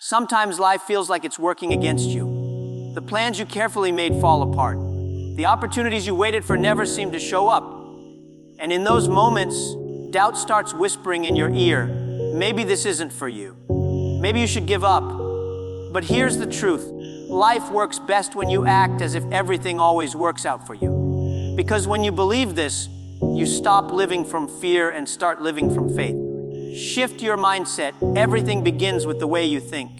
Sometimes life feels like it's working against you. The plans you carefully made fall apart. The opportunities you waited for never seem to show up. And in those moments, doubt starts whispering in your ear, maybe this isn't for you. Maybe you should give up. But here's the truth. Life works best when you act as if everything always works out for you. Because when you believe this, you stop living from fear and start living from faith. Shift your mindset. Everything begins with the way you think.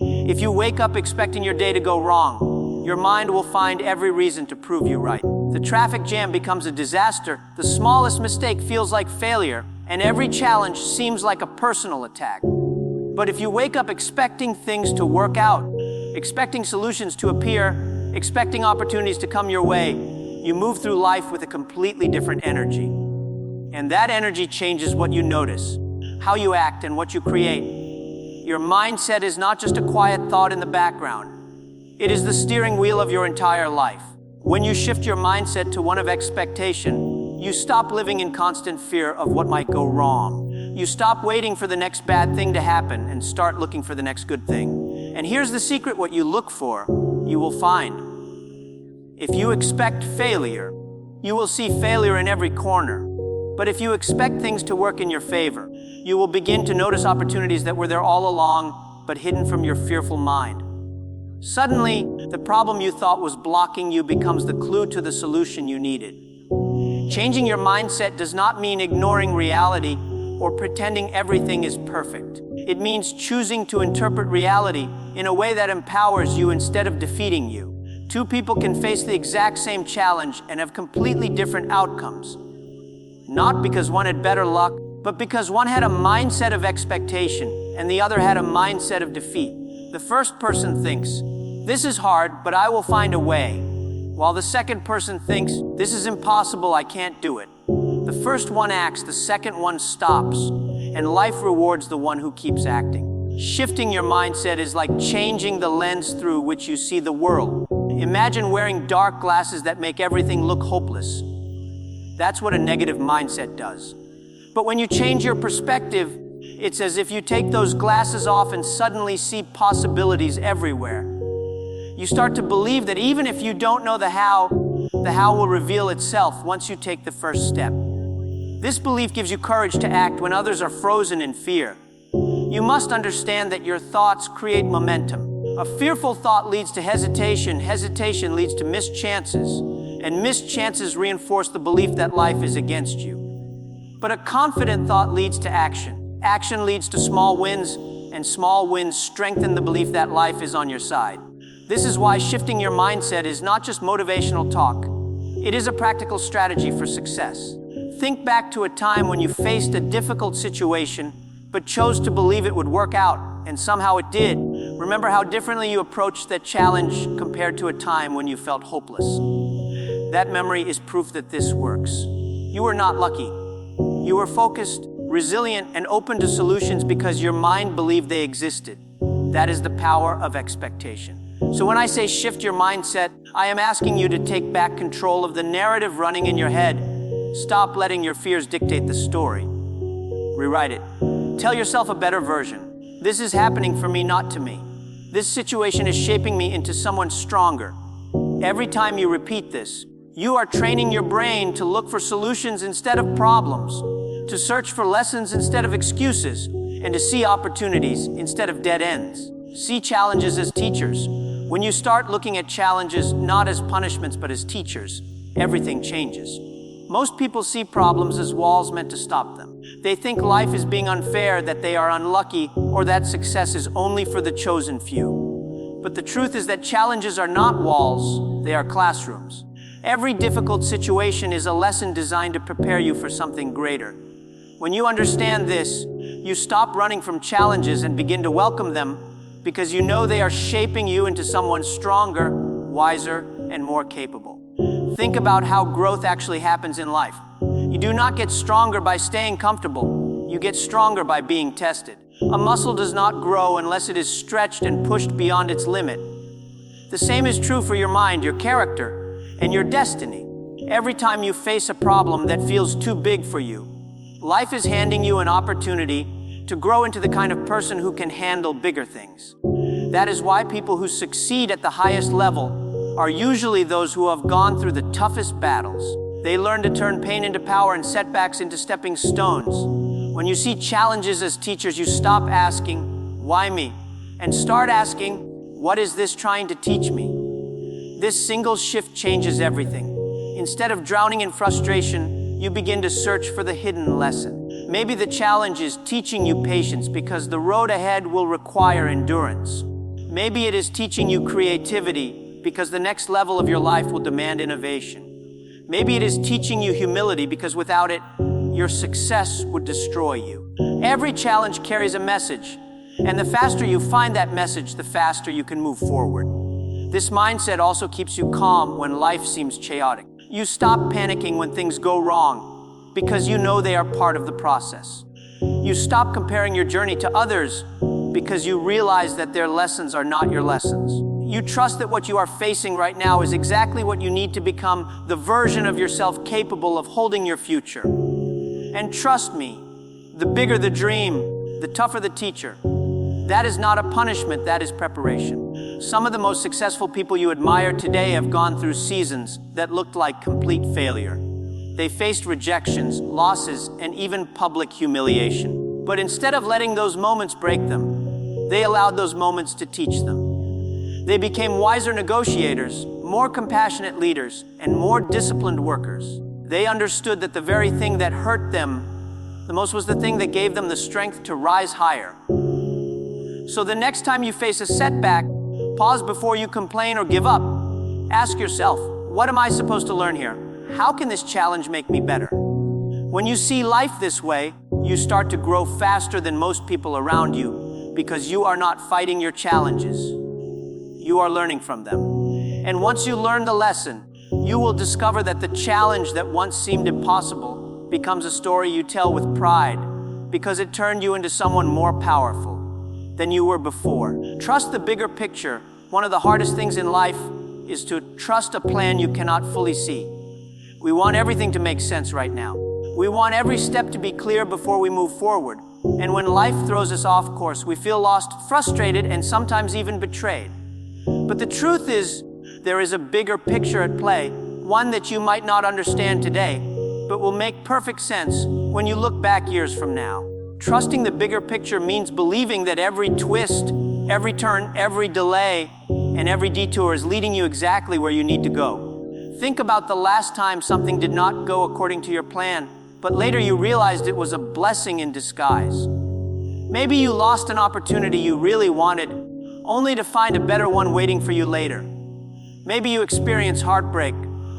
If you wake up expecting your day to go wrong, your mind will find every reason to prove you right. The traffic jam becomes a disaster, the smallest mistake feels like failure, and every challenge seems like a personal attack. But if you wake up expecting things to work out, expecting solutions to appear, expecting opportunities to come your way, you move through life with a completely different energy. And that energy changes what you notice, how you act, and what you create. Your mindset is not just a quiet thought in the background. It is the steering wheel of your entire life. When you shift your mindset to one of expectation, you stop living in constant fear of what might go wrong. You stop waiting for the next bad thing to happen and start looking for the next good thing. And here's the secret: what you look for, you will find. If you expect failure, you will see failure in every corner. But if you expect things to work in your favor, you will begin to notice opportunities that were there all along, but hidden from your fearful mind. Suddenly, the problem you thought was blocking you becomes the clue to the solution you needed. Changing your mindset does not mean ignoring reality or pretending everything is perfect. It means choosing to interpret reality in a way that empowers you instead of defeating you. Two people can face the exact same challenge and have completely different outcomes. Not because one had better luck, but because one had a mindset of expectation and the other had a mindset of defeat. The first person thinks, "This is hard, but I will find a way," while the second person thinks, "This is impossible, I can't do it." The first one acts, the second one stops, and life rewards the one who keeps acting. Shifting your mindset is like changing the lens through which you see the world. Imagine wearing dark glasses that make everything look hopeless. That's what a negative mindset does. But when you change your perspective, it's as if you take those glasses off and suddenly see possibilities everywhere. You start to believe that even if you don't know the how will reveal itself once you take the first step. This belief gives you courage to act when others are frozen in fear. You must understand that your thoughts create momentum. A fearful thought leads to hesitation, hesitation leads to missed chances, and missed chances reinforce the belief that life is against you. But a confident thought leads to action. Action leads to small wins, and small wins strengthen the belief that life is on your side. This is why shifting your mindset is not just motivational talk. It is a practical strategy for success. Think back to a time when you faced a difficult situation, but chose to believe it would work out, and somehow it did. Remember how differently you approached that challenge compared to a time when you felt hopeless. That memory is proof that this works. You were not lucky. You were focused, resilient, and open to solutions because your mind believed they existed. That is the power of expectation. So when I say shift your mindset, I am asking you to take back control of the narrative running in your head. Stop letting your fears dictate the story. Rewrite it. Tell yourself a better version. This is happening for me, not to me. This situation is shaping me into someone stronger. Every time you repeat this, you are training your brain to look for solutions instead of problems, to search for lessons instead of excuses, and to see opportunities instead of dead ends. See challenges as teachers. When you start looking at challenges not as punishments but as teachers, everything changes. Most people see problems as walls meant to stop them. They think life is being unfair, that they are unlucky, or that success is only for the chosen few. But the truth is that challenges are not walls, they are classrooms. Every difficult situation is a lesson designed to prepare you for something greater. When you understand this, you stop running from challenges and begin to welcome them because you know they are shaping you into someone stronger, wiser, and more capable. Think about how growth actually happens in life. You do not get stronger by staying comfortable. You get stronger by being tested. A muscle does not grow unless it is stretched and pushed beyond its limit. The same is true for your mind, your character, and your destiny. Every time you face a problem that feels too big for you, life is handing you an opportunity to grow into the kind of person who can handle bigger things. That is why people who succeed at the highest level are usually those who have gone through the toughest battles. They learn to turn pain into power and setbacks into stepping stones. When you see challenges as teachers, you stop asking, "Why me?" and start asking, "What is this trying to teach me?" This single shift changes everything. Instead of drowning in frustration, you begin to search for the hidden lesson. Maybe the challenge is teaching you patience because the road ahead will require endurance. Maybe it is teaching you creativity because the next level of your life will demand innovation. Maybe it is teaching you humility because without it, your success would destroy you. Every challenge carries a message, and the faster you find that message, the faster you can move forward. This mindset also keeps you calm when life seems chaotic. You stop panicking when things go wrong because you know they are part of the process. You stop comparing your journey to others because you realize that their lessons are not your lessons. You trust that what you are facing right now is exactly what you need to become the version of yourself capable of holding your future. And trust me, the bigger the dream, the tougher the teacher. That is not a punishment, that is preparation. Some of the most successful people you admire today have gone through seasons that looked like complete failure. They faced rejections, losses, and even public humiliation. But instead of letting those moments break them, they allowed those moments to teach them. They became wiser negotiators, more compassionate leaders, and more disciplined workers. They understood that the very thing that hurt them the most was the thing that gave them the strength to rise higher. So the next time you face a setback, pause before you complain or give up. Ask yourself, what am I supposed to learn here? How can this challenge make me better? When you see life this way, you start to grow faster than most people around you because you are not fighting your challenges. You are learning from them. And once you learn the lesson, you will discover that the challenge that once seemed impossible becomes a story you tell with pride because it turned you into someone more powerful than you were before. Trust the bigger picture. One of the hardest things in life is to trust a plan you cannot fully see. We want everything to make sense right now. We want every step to be clear before we move forward. And when life throws us off course, we feel lost, frustrated, and sometimes even betrayed. But the truth is, there is a bigger picture at play, one that you might not understand today, but will make perfect sense when you look back years from now. Trusting the bigger picture means believing that every twist, every turn, every delay, and every detour is leading you exactly where you need to go. Think about the last time something did not go according to your plan, but later you realized it was a blessing in disguise. Maybe you lost an opportunity you really wanted, only to find a better one waiting for you later. Maybe you experienced heartbreak,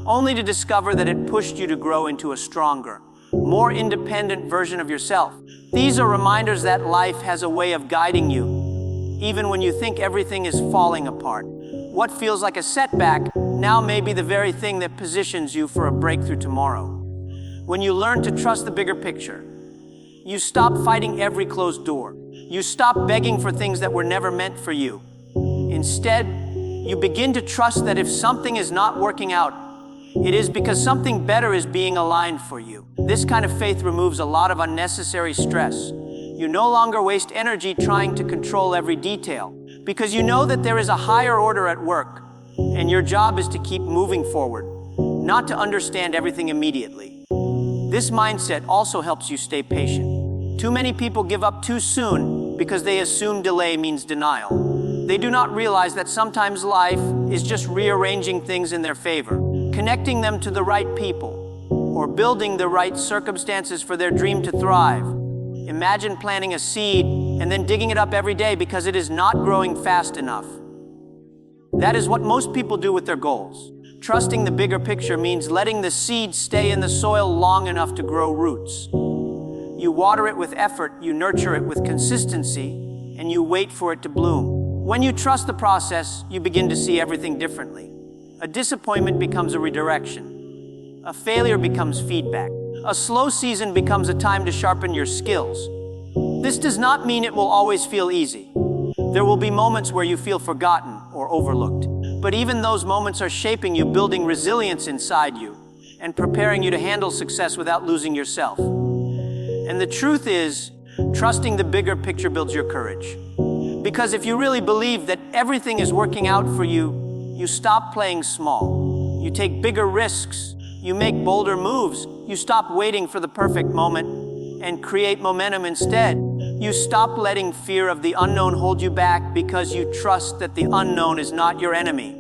only to discover that it pushed you to grow into a stronger, more independent version of yourself. These are reminders that life has a way of guiding you, even when you think everything is falling apart. What feels like a setback now may be the very thing that positions you for a breakthrough tomorrow. When you learn to trust the bigger picture, you stop fighting every closed door. You stop begging for things that were never meant for you. Instead, you begin to trust that if something is not working out, it is because something better is being aligned for you. This kind of faith removes a lot of unnecessary stress. You no longer waste energy trying to control every detail because you know that there is a higher order at work and your job is to keep moving forward, not to understand everything immediately. This mindset also helps you stay patient. Too many people give up too soon because they assume delay means denial. They do not realize that sometimes life is just rearranging things in their favor, connecting them to the right people, or building the right circumstances for their dream to thrive. Imagine planting a seed and then digging it up every day because it is not growing fast enough. That is what most people do with their goals. Trusting the bigger picture means letting the seed stay in the soil long enough to grow roots. You water it with effort, you nurture it with consistency, and you wait for it to bloom. When you trust the process, you begin to see everything differently. A disappointment becomes a redirection. A failure becomes feedback. A slow season becomes a time to sharpen your skills. This does not mean it will always feel easy. There will be moments where you feel forgotten or overlooked. But even those moments are shaping you, building resilience inside you, and preparing you to handle success without losing yourself. And the truth is, Trusting the bigger picture builds your courage. Because if you really believe that everything is working out for you, you stop playing small. You take bigger risks. You make bolder moves. You stop waiting for the perfect moment and create momentum instead. You stop letting fear of the unknown hold you back because you trust that the unknown is not your enemy.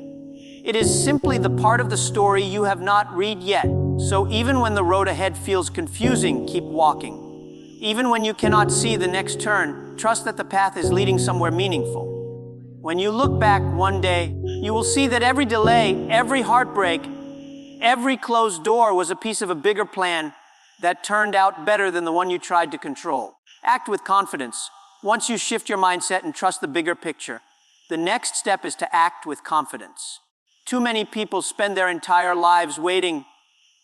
It is simply the part of the story you have not read yet. So even when the road ahead feels confusing, keep walking. Even when you cannot see the next turn, trust that the path is leading somewhere meaningful. When you look back one day, you will see that every delay, every heartbreak, every closed door was a piece of a bigger plan that turned out better than the one you tried to control. Act with confidence. Once you shift your mindset and trust the bigger picture, the next step is to act with confidence. Too many people spend their entire lives waiting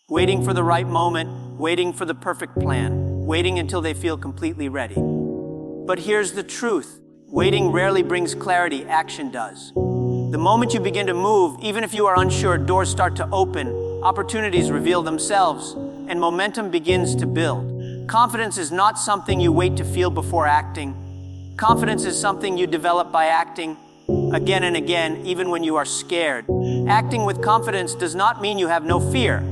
for the right moment, waiting for the perfect plan, waiting until they feel completely ready. But here's the truth. Waiting rarely brings clarity, action does. The moment you begin to move, even if you are unsure, doors start to open, opportunities reveal themselves, and momentum begins to build. Confidence is not something you wait to feel before acting. Confidence is something you develop by acting again and again, even when you are scared. Acting with confidence does not mean you have no fear.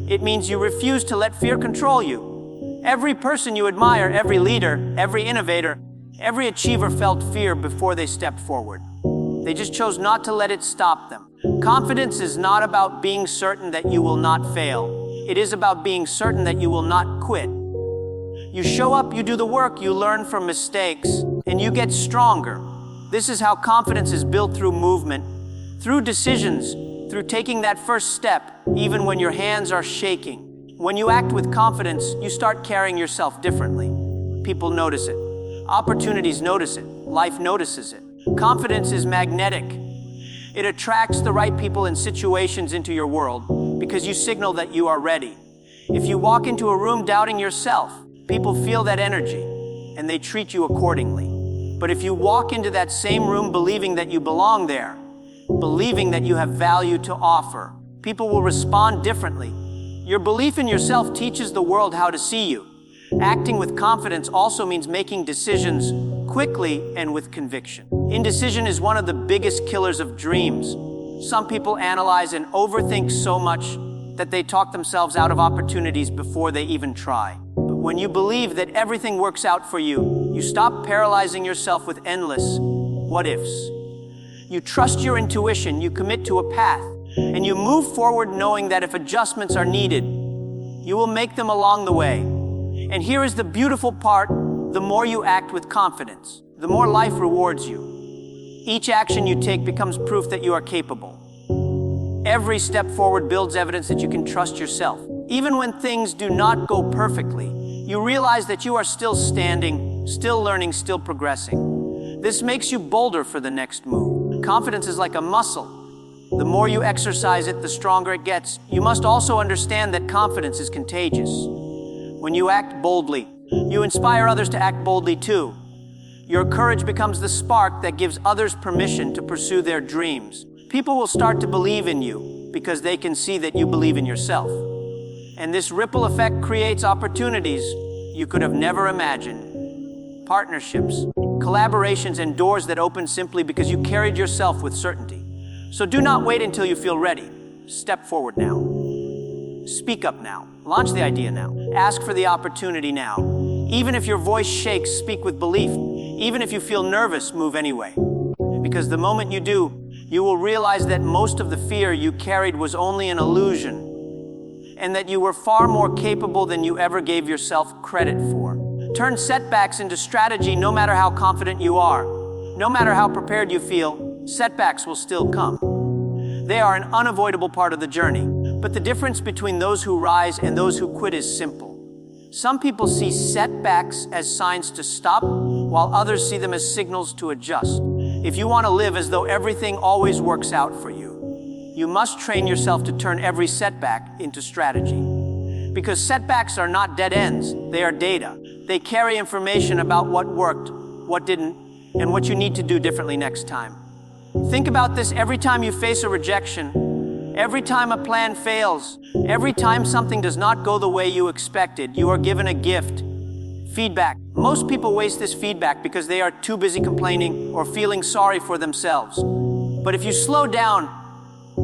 It means you refuse to let fear control you. Every person you admire, every leader, every innovator, every achiever felt fear before they stepped forward. They just chose not to let it stop them. Confidence is not about being certain that you will not fail. It is about being certain that you will not quit. You show up, you do the work, you learn from mistakes, and you get stronger. This is how confidence is built, through movement, through decisions, through taking that first step, even when your hands are shaking. When you act with confidence, you start carrying yourself differently. People notice it. Opportunities notice it. Life notices it. Confidence is magnetic. It attracts the right people and situations into your world because you signal that you are ready. If you walk into a room doubting yourself, people feel that energy and they treat you accordingly. But if you walk into that same room believing that you belong there, believing that you have value to offer, people will respond differently. Your belief in yourself teaches the world how to see you. Acting with confidence also means making decisions quickly and with conviction. Indecision is one of the biggest killers of dreams. Some people analyze and overthink so much that they talk themselves out of opportunities before they even try. But when you believe that everything works out for you, you stop paralyzing yourself with endless what ifs. You trust your intuition, you commit to a path, and you move forward knowing that if adjustments are needed, you will make them along the way. And here is the beautiful part: the more you act with confidence, the more life rewards you. Each action you take becomes proof that you are capable. Every step forward builds evidence that you can trust yourself. Even when things do not go perfectly, you realize that you are still standing, still learning, still progressing. This makes you bolder for the next move. Confidence is like a muscle. The more you exercise it, the stronger it gets. You must also understand that confidence is contagious. When you act boldly, you inspire others to act boldly too. Your courage becomes the spark that gives others permission to pursue their dreams. People will start to believe in you because they can see that you believe in yourself. And this ripple effect creates opportunities you could have never imagined. Partnerships, collaborations, and doors that open simply because you carried yourself with certainty. So do not wait until you feel ready. Step forward now. Speak up now. Launch the idea now. Ask for the opportunity now. Even if your voice shakes, speak with belief. Even if you feel nervous, move anyway. Because the moment you do, you will realize that most of the fear you carried was only an illusion, and that you were far more capable than you ever gave yourself credit for. Turn setbacks into strategy. No matter how confident you are, no matter how prepared you feel, setbacks will still come. They are an unavoidable part of the journey. But the difference between those who rise and those who quit is simple. Some people see setbacks as signs to stop, while others see them as signals to adjust. If you want to live as though everything always works out for you, you must train yourself to turn every setback into strategy. Because setbacks are not dead ends, they are data. They carry information about what worked, what didn't, and what you need to do differently next time. Think about this: every time you face a rejection, every time a plan fails, every time something does not go the way you expected, you are given a gift. Feedback. Most people waste this feedback because they are too busy complaining or feeling sorry for themselves. But if you slow down,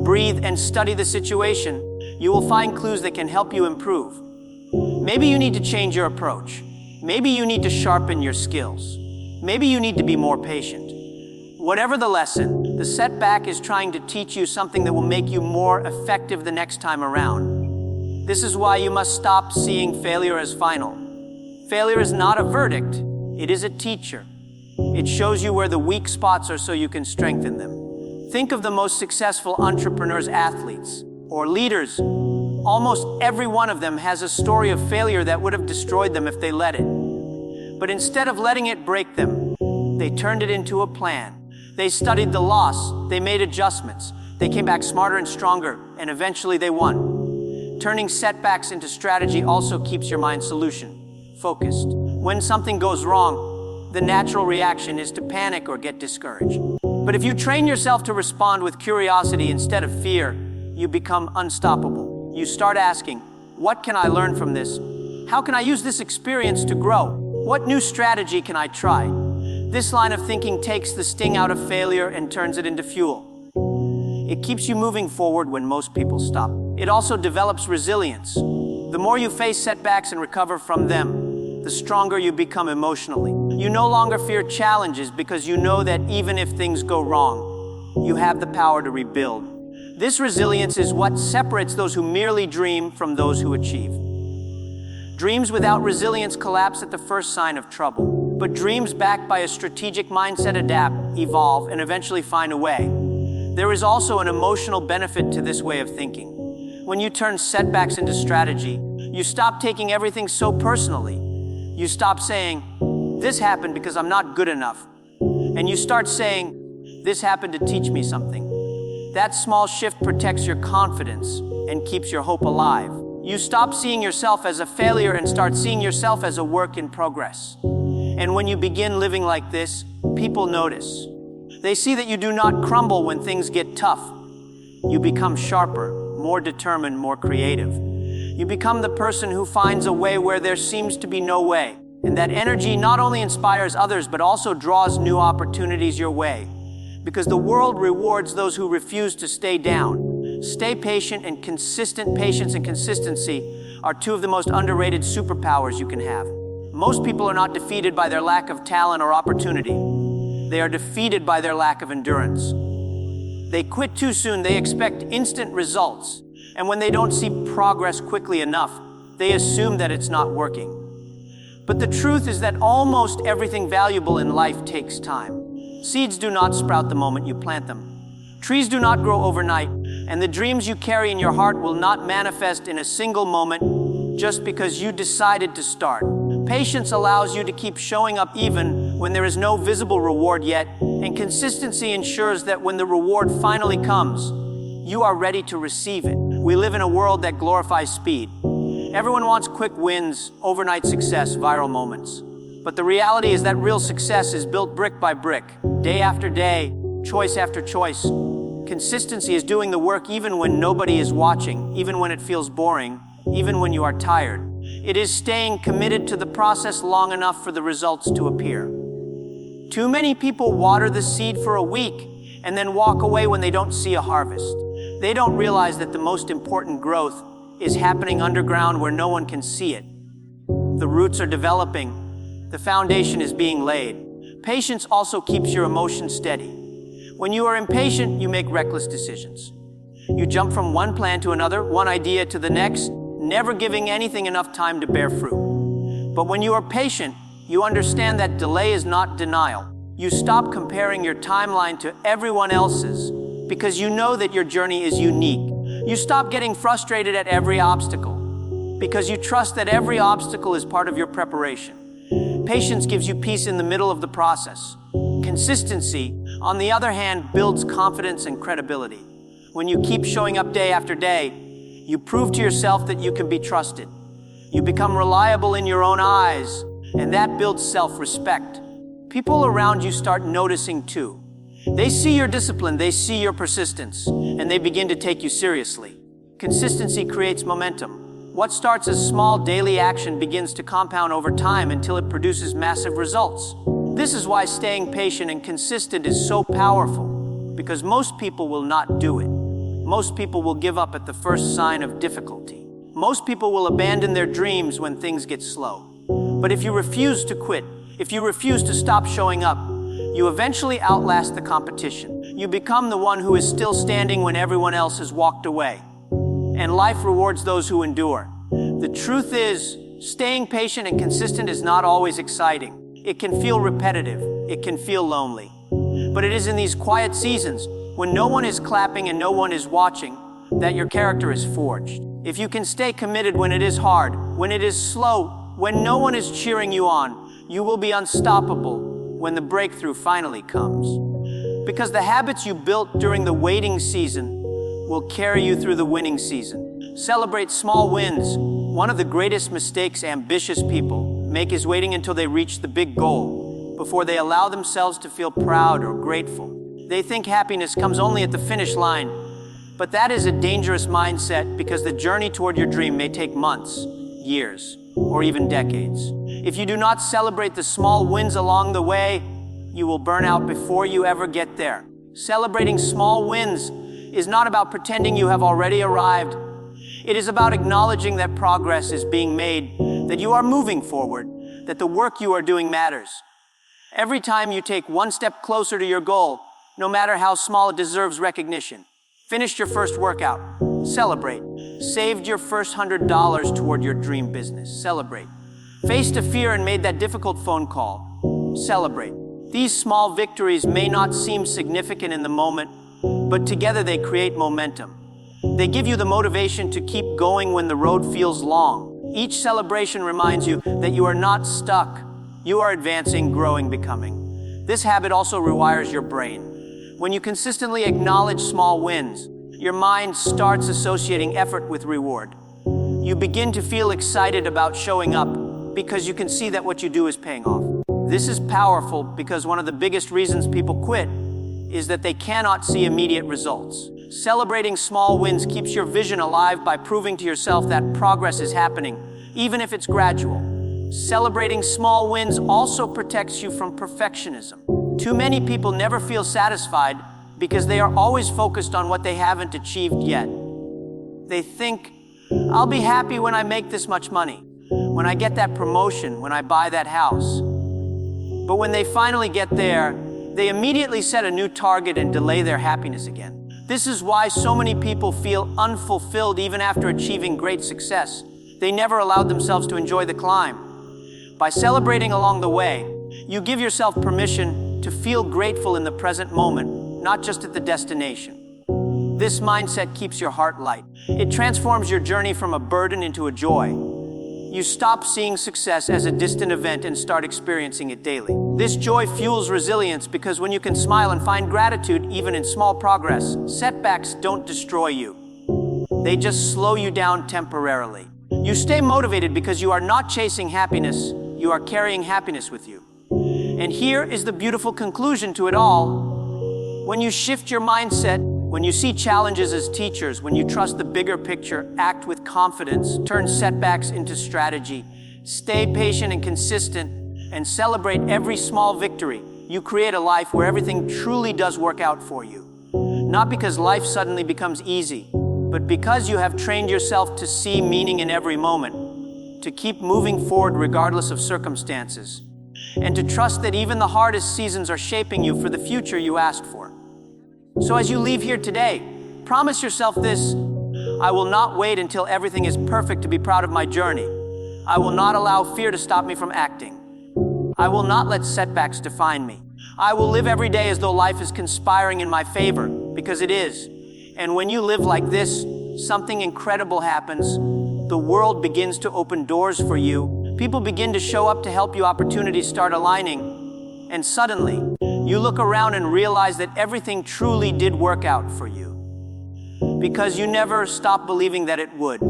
breathe, and study the situation, you will find clues that can help you improve. Maybe you need to change your approach. Maybe you need to sharpen your skills. Maybe you need to be more patient. Whatever the lesson, the setback is trying to teach you something that will make you more effective the next time around. This is why you must stop seeing failure as final. Failure is not a verdict, it is a teacher. It shows you where the weak spots are so you can strengthen them. Think of the most successful entrepreneurs, athletes, or leaders. Almost every one of them has a story of failure that would have destroyed them if they let it. But instead of letting it break them, they turned it into a plan. They studied the loss, they made adjustments, they came back smarter and stronger, and eventually they won. Turning setbacks into strategy also keeps your mind solution-focused. When something goes wrong, the natural reaction is to panic or get discouraged. But if you train yourself to respond with curiosity instead of fear, you become unstoppable. You start asking, what can I learn from this? How can I use this experience to grow? What new strategy can I try? This line of thinking takes the sting out of failure and turns it into fuel. It keeps you moving forward when most people stop. It also develops resilience. The more you face setbacks and recover from them, the stronger you become emotionally. You no longer fear challenges because you know that even if things go wrong, you have the power to rebuild. This resilience is what separates those who merely dream from those who achieve. Dreams without resilience collapse at the first sign of trouble, but dreams backed by a strategic mindset adapt, evolve, and eventually find a way. There is also an emotional benefit to this way of thinking. When you turn setbacks into strategy, you stop taking everything so personally. You stop saying, "This happened because I'm not good enough," and you start saying, "This happened to teach me something." That small shift protects your confidence and keeps your hope alive. You stop seeing yourself as a failure and start seeing yourself as a work in progress. And when you begin living like this, people notice. They see that you do not crumble when things get tough. You become sharper, more determined, more creative. You become the person who finds a way where there seems to be no way. And that energy not only inspires others, but also draws new opportunities your way. Because the world rewards those who refuse to stay down. Stay patient and consistent. Patience and consistency are two of the most underrated superpowers you can have. Most people are not defeated by their lack of talent or opportunity. They are defeated by their lack of endurance. They quit too soon. They expect instant results. And when they don't see progress quickly enough, they assume that it's not working. But the truth is that almost everything valuable in life takes time. Seeds do not sprout the moment you plant them. Trees do not grow overnight, and the dreams you carry in your heart will not manifest in a single moment just because you decided to start. Patience allows you to keep showing up even when there is no visible reward yet, and consistency ensures that when the reward finally comes, you are ready to receive it. We live in a world that glorifies speed. Everyone wants quick wins, overnight success, viral moments. But the reality is that real success is built brick by brick, day after day, choice after choice. Consistency is doing the work even when nobody is watching, even when it feels boring, even when you are tired. It is staying committed to the process long enough for the results to appear. Too many people water the seed for a week and then walk away when they don't see a harvest. They don't realize that the most important growth is happening underground where no one can see it. The roots are developing. The foundation is being laid. Patience also keeps your emotions steady. When you are impatient, you make reckless decisions. You jump from one plan to another, one idea to the next, never giving anything enough time to bear fruit. But when you are patient, you understand that delay is not denial. You stop comparing your timeline to everyone else's because you know that your journey is unique. You stop getting frustrated at every obstacle because you trust that every obstacle is part of your preparation. Patience gives you peace in the middle of the process. Consistency, on the other hand, builds confidence and credibility. When you keep showing up day after day, you prove to yourself that you can be trusted. You become reliable in your own eyes, and that builds self-respect. People around you start noticing too. They see your discipline, they see your persistence, and they begin to take you seriously. Consistency creates momentum. What starts as small daily action begins to compound over time until it produces massive results. This is why staying patient and consistent is so powerful, because most people will not do it. Most people will give up at the first sign of difficulty. Most people will abandon their dreams when things get slow. But if you refuse to quit, if you refuse to stop showing up, you eventually outlast the competition. You become the one who is still standing when everyone else has walked away. And life rewards those who endure. The truth is, staying patient and consistent is not always exciting. It can feel repetitive. It can feel lonely. But it is in these quiet seasons, when no one is clapping and no one is watching, that your character is forged. If you can stay committed when it is hard, when it is slow, when no one is cheering you on, you will be unstoppable when the breakthrough finally comes. Because the habits you built during the waiting season will carry you through the winning season. Celebrate small wins. One of the greatest mistakes ambitious people make is waiting until they reach the big goal before they allow themselves to feel proud or grateful. They think happiness comes only at the finish line, but that is a dangerous mindset because the journey toward your dream may take months, years, or even decades. If you do not celebrate the small wins along the way, you will burn out before you ever get there. Celebrating small wins is not about pretending you have already arrived. It is about acknowledging that progress is being made, that you are moving forward, that the work you are doing matters. Every time you take one step closer to your goal, no matter how small, it deserves recognition. Finished your first workout. Celebrate. Saved your first $100 toward your dream business. Celebrate. Faced a fear and made that difficult phone call. Celebrate. These small victories may not seem significant in the moment, but together they create momentum. They give you the motivation to keep going when the road feels long. Each celebration reminds you that you are not stuck. You are advancing, growing, becoming. This habit also rewires your brain. When you consistently acknowledge small wins, your mind starts associating effort with reward. You begin to feel excited about showing up because you can see that what you do is paying off. This is powerful because one of the biggest reasons people quit is that they cannot see immediate results. Celebrating small wins keeps your vision alive by proving to yourself that progress is happening, even if it's gradual. Celebrating small wins also protects you from perfectionism. Too many people never feel satisfied because they are always focused on what they haven't achieved yet. They think, I'll be happy when I make this much money, when I get that promotion, when I buy that house. But when they finally get there, they immediately set a new target and delay their happiness again. This is why so many people feel unfulfilled even after achieving great success. They never allowed themselves to enjoy the climb. By celebrating along the way, you give yourself permission to feel grateful in the present moment, not just at the destination. This mindset keeps your heart light. It transforms your journey from a burden into a joy. You stop seeing success as a distant event and start experiencing it daily. This joy fuels resilience because when you can smile and find gratitude even in small progress, setbacks don't destroy you. They just slow you down temporarily. You stay motivated because you are not chasing happiness, you are carrying happiness with you. And here is the beautiful conclusion to it all. When you shift your mindset, when you see challenges as teachers, when you trust the bigger picture, act with confidence, turn setbacks into strategy, stay patient and consistent, and celebrate every small victory, you create a life where everything truly does work out for you. Not because life suddenly becomes easy, but because you have trained yourself to see meaning in every moment, to keep moving forward regardless of circumstances, and to trust that even the hardest seasons are shaping you for the future you asked for. So as you leave here today, promise yourself this: I will not wait until everything is perfect to be proud of my journey. I will not allow fear to stop me from acting. I will not let setbacks define me. I will live every day as though life is conspiring in my favor, because it is. And when you live like this, something incredible happens. The world begins to open doors for you. People begin to show up to help you. Opportunities start aligning. And suddenly, you look around and realize that everything truly did work out for you. Because you never stopped believing that it would.